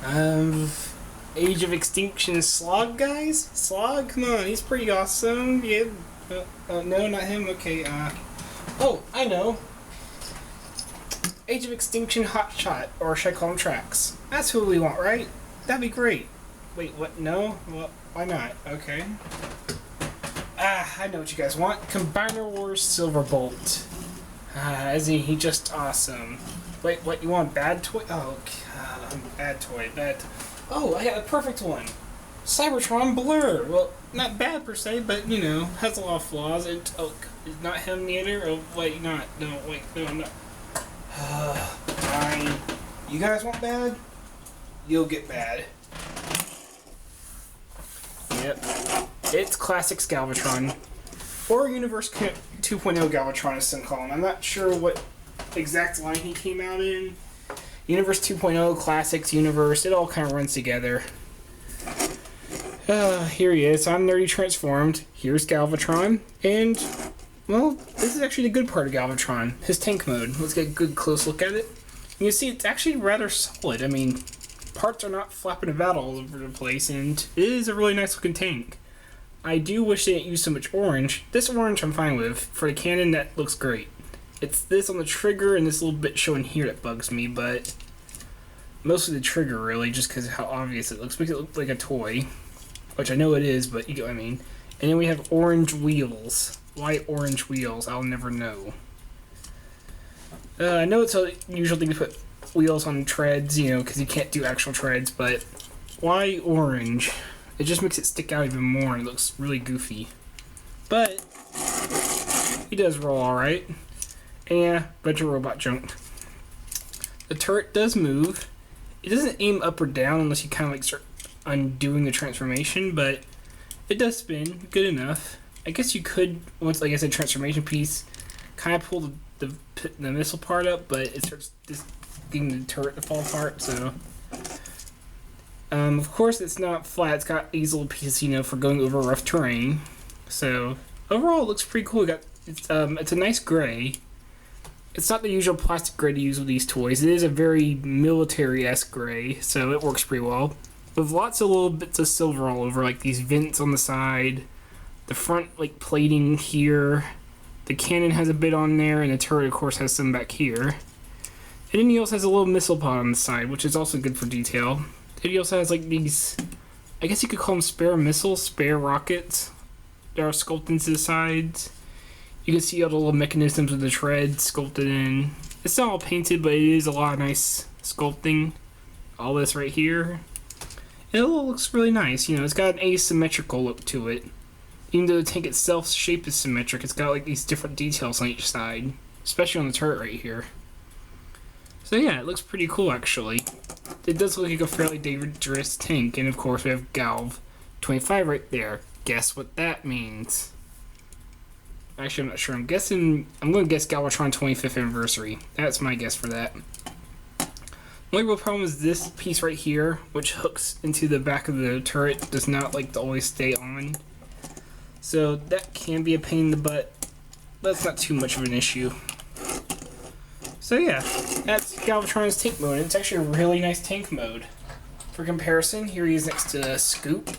Um, Age of Extinction Slog, guys? Slog? Come on, he's pretty awesome. Yeah. No, not him. Okay, Oh, I know. Age of Extinction Hotshot, or should I call him Trax? That's who we want, right? That'd be great. Wait, what? No? Well, why not? Okay. I know what you guys want. Combiner Wars Silverbolt. Isn't he just awesome? Wait, what? You want bad toy? Oh, God, bad toy. Bad. Oh, I got the perfect one. Cybertron Blur. Well, not bad per se, but you know, has a lot of flaws. Not him neither. Oh, wait, not. No, wait, no, I'm not. Fine. You guys want bad? You'll get bad. Yep. It's Classics Galvatron. Or Universe 2.0 Galvatron, as some call him. I'm not sure what exact line he came out in. Universe 2.0, Classics, Universe, it all kind of runs together. Here he is. I'm Nerdy Transformed. Here's Galvatron. And, well, this is actually the good part of Galvatron. His tank mode. Let's get a good close look at it. You can see it's actually rather solid. I mean, parts are not flapping about all over the place, and it is a really nice looking tank. I do wish they didn't use so much orange. This orange I'm fine with. For the cannon, that looks great. It's this on the trigger and this little bit showing here that bugs me, but mostly the trigger, really, just because of how obvious it looks. Makes it look like a toy, which I know it is, but you get what I mean. And then we have orange wheels. Why orange wheels? I'll never know. I know it's a usual thing to put wheels on treads, you know, because you can't do actual treads, but why orange? It just makes it stick out even more and it looks really goofy. But he does roll alright. And yeah, bunch of robot junk. The turret does move. It doesn't aim up or down unless you kind of like start undoing the transformation, but it does spin good enough. I guess you could, once like I said, transformation piece, kind of pull the missile part up, but it starts just getting the turret to fall apart, so. Of course, it's not flat. It's got these little pieces, you know, for going over rough terrain. So overall, it looks pretty cool. It's a nice gray. It's not the usual plastic gray to use with these toys. It is a very military-esque gray, so it works pretty well. With lots of little bits of silver all over, like these vents on the side, the front like plating here. The cannon has a bit on there, and the turret, of course, has some back here. And then he also has a little missile pod on the side, which is also good for detail. He also has like these, I guess you could call them spare missiles, spare rockets. There are sculpted into the sides. You can see all the little mechanisms with the treads sculpted in. It's not all painted, but it is a lot of nice sculpting. All this right here. And it looks really nice. You know, it's got an asymmetrical look to it. Even though the tank itself's shape is symmetric, it's got like these different details on each side. Especially on the turret right here. So yeah, it looks pretty cool actually. It does look like a fairly dangerous tank, and of course we have Galv 25 right there. Guess what that means? Actually, I'm not sure. I'm going to guess Galvatron 25th anniversary. That's my guess for that. The only real problem is this piece right here, which hooks into the back of the turret, does not like to always stay on. So that can be a pain in the butt, but it's not too much of an issue. So yeah, that's Galvatron's tank mode. It's actually a really nice tank mode. For comparison, here he is next to Scoop.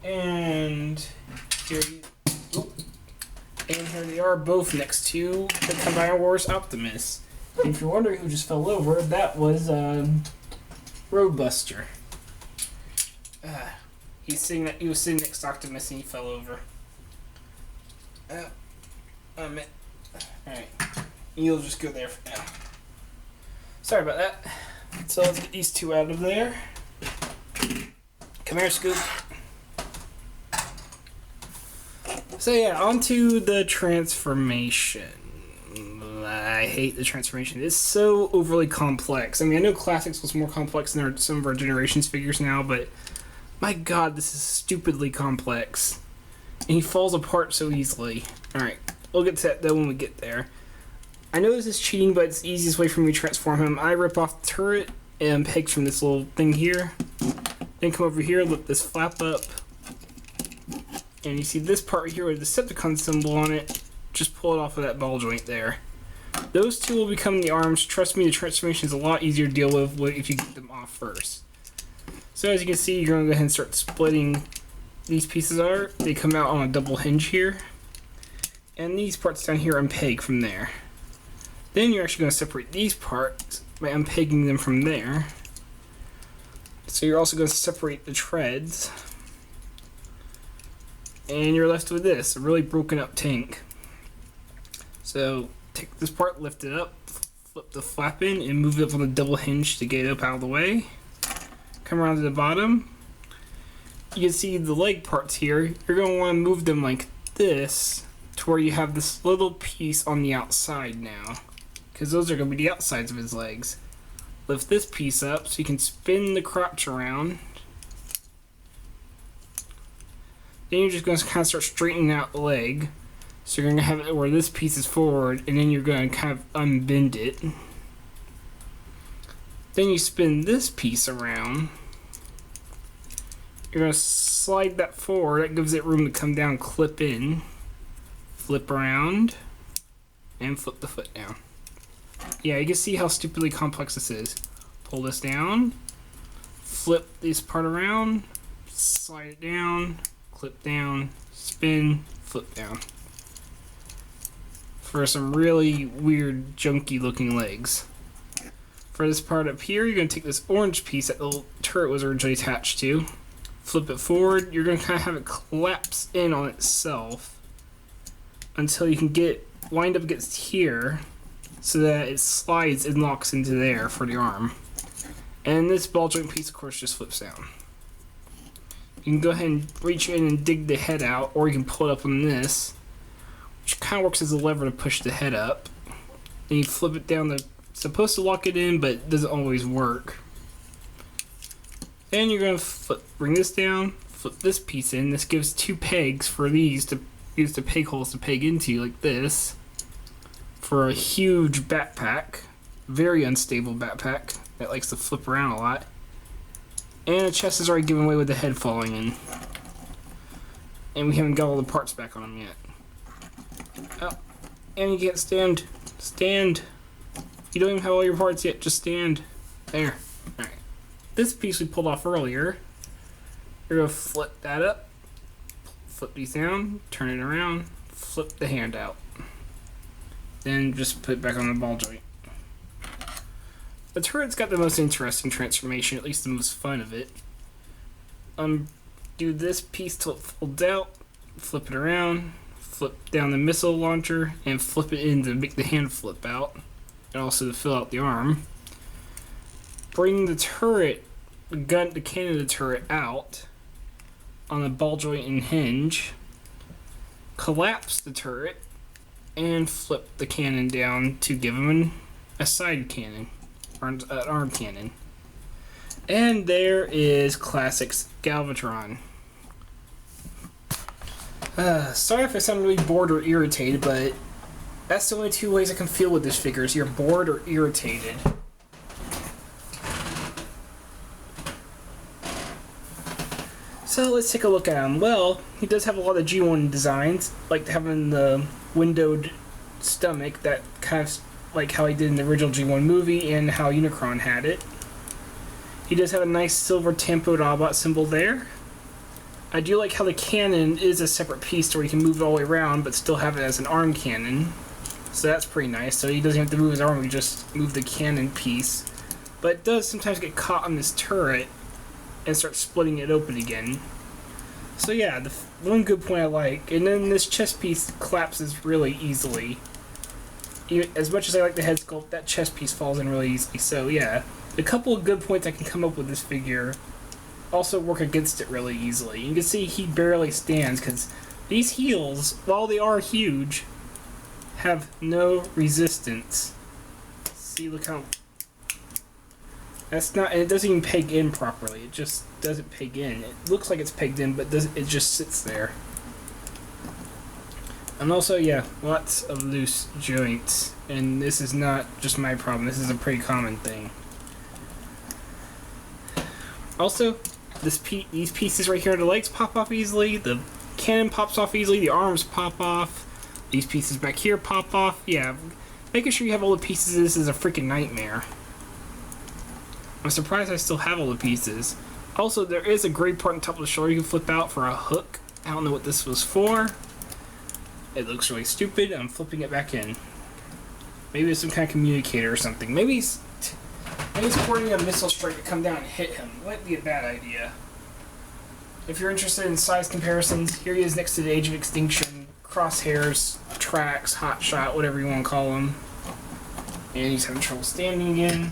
And here they are both next to the Combiner Wars Optimus. And if you're wondering who just fell over, that was Roadbuster. He was sitting next to Optimus and he fell over. Alright. You'll just go there for now. Sorry about that. So let's get these two out of there. Come here, Scoop. So yeah, onto the transformation. I hate the transformation. It's so overly complex. I mean, I know Classics was more complex than some of our Generations figures now, but my god, this is stupidly complex. And he falls apart so easily. Alright, we'll get to that though when we get there. I know this is cheating, but it's the easiest way for me to transform him. I rip off the turret and pegs from this little thing here. Then come over here, lift this flap up. And you see this part right here with the Decepticon symbol on it. Just pull it off of that ball joint there. Those two will become the arms. Trust me, the transformation is a lot easier to deal with if you get them off first. So as you can see, you're going to go ahead and start splitting. These pieces are. They come out on a double hinge here. And these parts down here unpeg from there. Then you're actually going to separate these parts by unpegging them from there. So you're also going to separate the treads. And you're left with this, a really broken up tank. So take this part, lift it up, flip the flap in, and move it up on the double hinge to get it up out of the way. Come around to the bottom. You can see the leg parts here. You're going to want to move them like this to where you have this little piece on the outside now, because those are going to be the outsides of his legs. Lift this piece up so you can spin the crotch around. Then you're just going to kind of start straightening out the leg. So you're going to have it where this piece is forward, and then you're going to kind of unbend it. Then you spin this piece around. You're going to slide that forward. That gives it room to come down, clip in, flip around, and flip the foot down. Yeah, you can see how stupidly complex this is. Pull this down, flip this part around, slide it down, clip down, spin, flip down. For some really weird, junky looking legs. For this part up here, you're going to take this orange piece that the turret was originally attached to, flip it forward. You're going to kind of have it collapse in on itself until you can get it lined up against here so that it slides and locks into there for the arm. And this ball joint piece, of course, just flips down. You can go ahead and reach in and dig the head out, or you can pull it up on this, which kind of works as a lever to push the head up. And you flip it down. It's supposed to lock it in, but it doesn't always work. Then you're going to bring this down, flip this piece in. This gives two pegs for these to use the peg holes to peg into, like this, for a huge backpack. Very unstable backpack that likes to flip around a lot. And the chest is already given away with the head falling in. And we haven't got all the parts back on him yet. Oh, and you can't stand. Stand. You don't even have all your parts yet. Just stand. There. Alright. This piece we pulled off earlier. You're going to flip that up. Flip these down. Turn it around. Flip the hand out. Then just put it back on the ball joint. The turret's got the most interesting transformation, at least the most fun of it. Do this piece till it folds out, flip it around, flip down the missile launcher, and flip it in to make the hand flip out, and also to fill out the arm. Bring the turret, the cannon of the turret out on the ball joint and hinge, collapse the turret, and flip the cannon down to give him a side cannon. An arm cannon. And there is Classic's Galvatron. Sorry if I sound really bored or irritated, but that's the only two ways I can feel with this figure, is you're bored or irritated. So let's take a look at him. Well, he does have a lot of G1 designs, like having the windowed stomach that kind of like how he did in the original G1 movie and how Unicron had it. He does have a nice silver tempoed Autobot symbol there. I do like how the cannon is a separate piece where you can move it all the way around but still have it as an arm cannon. So that's pretty nice. So he doesn't have to move his arm, he just move the cannon piece. But it does sometimes get caught on this turret and start splitting it open again. So yeah, the one good point I like. And then this chest piece collapses really easily. As much as I like the head sculpt, that chest piece falls in really easily. So yeah, a couple of good points I can come up with this figure also work against it really easily. You can see he barely stands because these heels, while they are huge, have no resistance. See, look how... That's not... And it doesn't even peg in properly. It just doesn't peg in. It looks like it's pegged in, but doesn't. It just sits there. And also, yeah, lots of loose joints. And this is not just my problem. This is a pretty common thing. Also, these pieces right here, the legs pop off easily, the cannon pops off easily, the arms pop off, these pieces back here pop off. Yeah, Making sure you have all the pieces of this is a freaking nightmare. I'm surprised I still have all the pieces. Also, there is a gray part on top of the shoulder you can flip out for a hook. I don't know what this was for. It looks really stupid. I'm flipping it back in. Maybe it's some kind of communicator or something. Maybe he's coordinating a missile strike to come down and hit him. It might be a bad idea. If you're interested in size comparisons, here he is next to the Age of Extinction, Crosshairs, Tracks, Hotshot, whatever you want to call him. And he's having trouble standing again.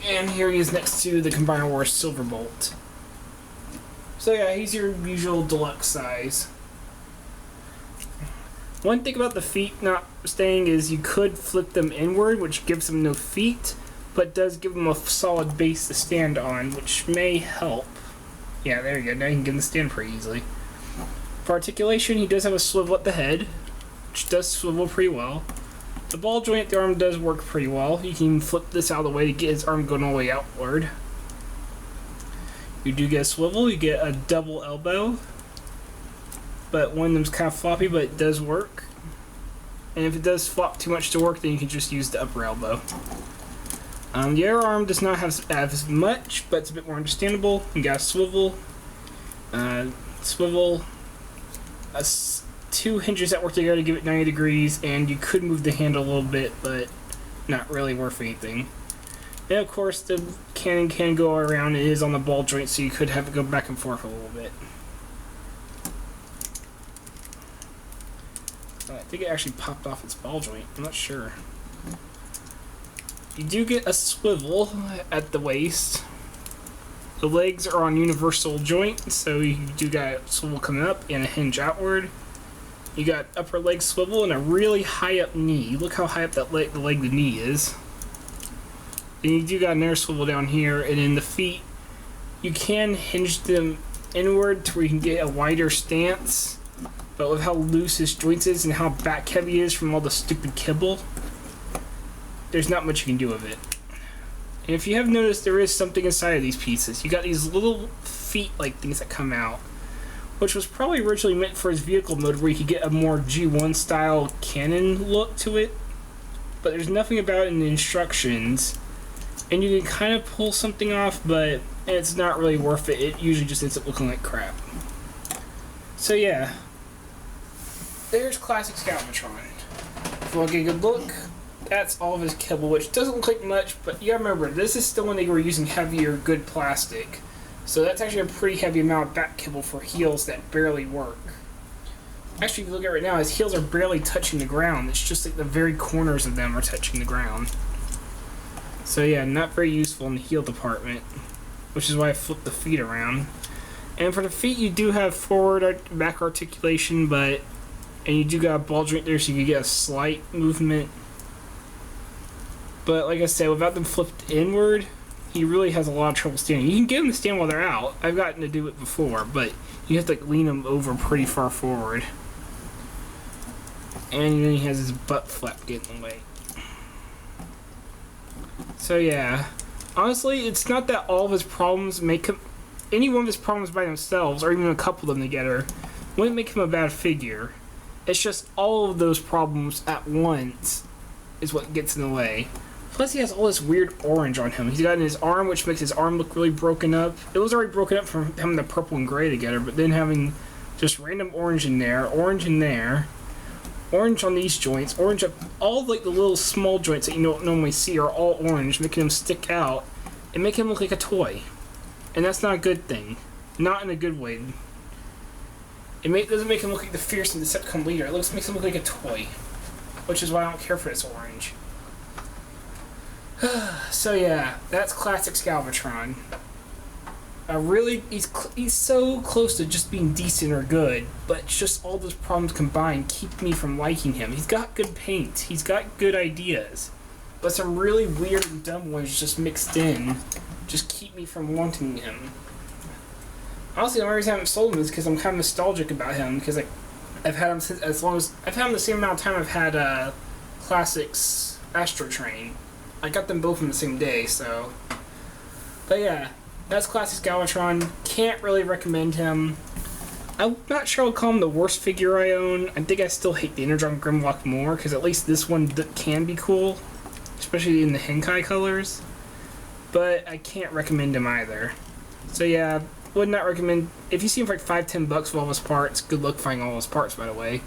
And here he is next to the Combiner Wars Silverbolt. So yeah, he's your usual deluxe size. One thing about the feet not staying is you could flip them inward, which gives them no feet, but does give them a solid base to stand on, which may help. Yeah, there you go. Now you can get him to stand pretty easily. For articulation, he does have a swivel at the head, which does swivel pretty well. The ball joint at the arm does work pretty well. You can flip this out of the way to get his arm going all the way outward. You do get a swivel, you get a double elbow. But one of them's kind of floppy, but it does work. And if it does flop too much to work, then you can just use the upper elbow. The other arm does not have as much, but it's a bit more understandable. You got a swivel. Two hinges that work together to give it 90 degrees, and you could move the handle a little bit, but not really worth anything. And of course, the cannon can go around. It is on the ball joint, so you could have it go back and forth a little bit. I think it actually popped off its ball joint. I'm not sure. You do get a swivel at the waist. The legs are on universal joint, so you do got a swivel coming up and a hinge outward. You got upper leg swivel and a really high up knee. Look how high up that the knee is. Then you do got another swivel down here, and in the feet, you can hinge them inward to where you can get a wider stance. But with how loose his joints is and how back heavy he is from all the stupid kibble, there's not much you can do with it. And if you have noticed, there is something inside of these pieces. You got these little feet-like things that come out, which was probably originally meant for his vehicle mode where you could get a more G1 style cannon look to it. But there's nothing about it in the instructions. And you can kind of pull something off, but it's not really worth it. It usually just ends up looking like crap. So yeah. There's classic Galvatron. If you want to get a good look, that's all of his kibble, which doesn't look like much, but you gotta remember, this is still when they were using heavier, good plastic. So that's actually a pretty heavy amount of back kibble for heels that barely work. Actually, if you look at it right now, his heels are barely touching the ground. It's just like the very corners of them are touching the ground. So yeah, not very useful in the heel department, which is why I flipped the feet around. And for the feet, you do have forward back articulation, and you do got a ball joint there, so you can get a slight movement. But like I said, without them flipped inward, he really has a lot of trouble standing. You can get them to stand while they're out. I've gotten to do it before, but you have to like, lean them over pretty far forward. And then he has his butt flap getting in the way. So yeah, honestly, it's not that all of his problems make him... Any one of his problems by themselves, or even a couple of them together, wouldn't make him a bad figure. It's just all of those problems at once is what gets in the way. Plus he has all this weird orange on him. He's got in his arm, which makes his arm look really broken up. It was already broken up from having the purple and gray together, but then having just random orange in there, orange in there, orange on these joints, orange up, all like the little small joints that you don't normally see are all orange, making them stick out and make him look like a toy. And that's not a good thing. Not in a good way. It doesn't make him look like the fearsome Decepticon leader. It makes him look like a toy. Which is why I don't care for this orange. So yeah, that's classic Galvatron. He's so close to just being decent or good, but it's just all those problems combined keep me from liking him. He's got good paint. He's got good ideas. But some really weird and dumb ones just mixed in just keep me from wanting him. Honestly, the only reason I haven't sold him is because I'm kind of nostalgic about him, because I've had him since I've had him the same amount of time I've had Classics Astro Train. I got them both on the same day, so. But yeah, that's Classics Galvatron. Can't really recommend him. I'm not sure I'll call him the worst figure I own. I think I still hate the Energon Grimlock more, because at least this one can be cool, especially in the Henkai colors. But I can't recommend him either. So yeah, would not recommend. If you see him for like $5-10 with all his parts, good luck finding all his parts, by the way.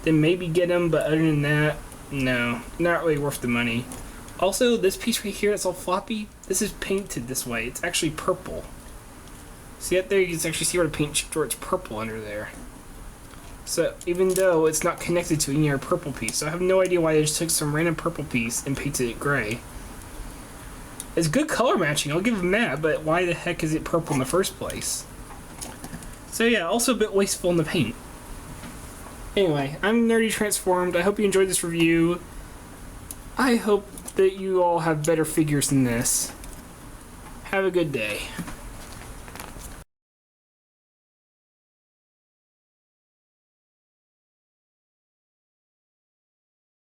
Then maybe get him, but other than that, no, not really worth the money. Also, this piece right here that's all floppy, this is painted this way. It's actually purple. See up there, you can actually see where the paint chipped, where it's purple under there. So even though it's not connected to any other purple piece, so I have no idea why they just took some random purple piece and painted it gray. It's good color matching, I'll give them that, but why the heck is it purple in the first place? So yeah, also a bit wasteful in the paint. Anyway, I'm Nerdy Transformed. I hope you enjoyed this review. I hope that you all have better figures than this. Have a good day.